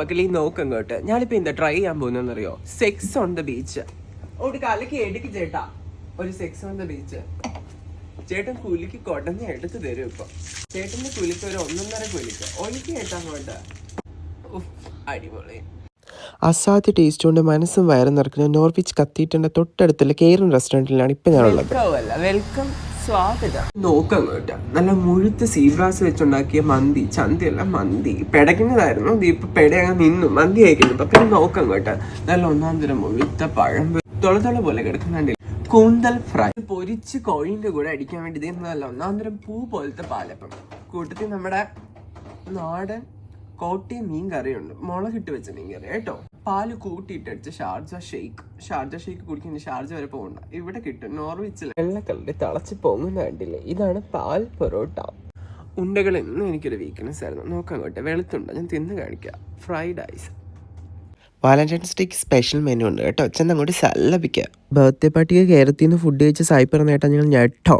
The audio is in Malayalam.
മക്കളീ നോക്കങ്ങോട്ട്, ഞാനിപ്പോ എന്താ ട്രൈ ചെയ്യാൻ പോകുന്നറിയോ? Sex on the beach. ഒരു കാലക്ക് എടുക്ക് ചേട്ടാ, ഒരു സെക്സ് ഓൺ ദ ബീച്ച്. ചേട്ടൻ കുലിക്ക് കൊടഞ്ഞ് എടുത്ത് തരും. ഇപ്പൊ ചേട്ടന്റെ കുലിക്ക് ഒരു 1.5 കുലിക്ക് ഒലിക്ക് കേട്ടാ കൊണ്ട് അടിപൊളി. അസാധ്യ ടേസ്റ്റ് കൊണ്ട് മനസ്സും വയറും നിറക്കുന്ന നോർവിച്ച് കത്തീറ്ററിന്റെ തൊട്ടടുത്തുള്ള കേരൻ റെസ്റ്റോറൻറ്റിലാണ് ഇപ്പൊ ഞാനുള്ളത്. വെൽക്കം, സ്വാഗതം. നോക്കങ്ങോട്ട് നല്ല മുഴുത്ത സീബ്രാസ് വെച്ചുണ്ടാക്കിയ മന്തി, ചന്തിയല്ല മന്തി, പെടക്കുന്നതായിരുന്നു. ഇപ്പൊ പെടയങ്ങ് നിന്നു, മന്തി കഴിക്കുന്നു. ഇപ്പൊ പിന്നെ നോക്കങ്ങോട്ട് നല്ല 1-ാം തരം മുഴുത്ത പഴം തൊള പോലെ കിടക്കുന്നുണ്ട്. കൂന്തൽ ഫ്രൈ പൊരിച്ച് കോഴിന്റെ കൂടെ അടിക്കാൻ വേണ്ടി നല്ല 1-ാം തരം പൂ പോലത്തെ പാലപ്പം. കൂട്ടത്തിൽ നമ്മുടെ നാടൻ കോട്ടയം മീൻ കറിയുണ്ട്, മുളകിട്ട് വെച്ച മീൻ കറി കേട്ടോ. പാല് കൂട്ടിയിട്ടടിച്ച് ഷാർജ ഷേക്ക് കുടിക്കുന്ന ഷാർജ വരെ പോകണ്ട, ഇവിടെ കിട്ടും. നോർവിച്ചിൽ വെള്ള കളറിൽ തിളച്ച് പൊങ്ങുന്ന കണ്ടില്ലേ, ഇതാണ് പാൽ പൊറോട്ട. ഉണ്ടകൾ എന്നും എനിക്കൊരു വീക്ക്നെസ് ആയിരുന്നു. നോക്കങ്ങോട്ടെ, വെളുത്തുണ്ട്, ഞാൻ തിന്ന് കാണിക്കാം. Fried ice. വാലന്റൈൻസ് ഡേക്ക് സ്പെഷ്യൽ മെനു ഉണ്ട് കേട്ടോ. ചെന്നങ്ങോട്ട് സല്ലപിക്കുക. ബർത്ത്ഡേ പാർട്ടിക്ക് കേരളത്തിൽ നിന്ന് ഫുഡ് കഴിച്ച സായി പറഞ്ഞ ഞങ്ങൾ ഞെട്ടോ.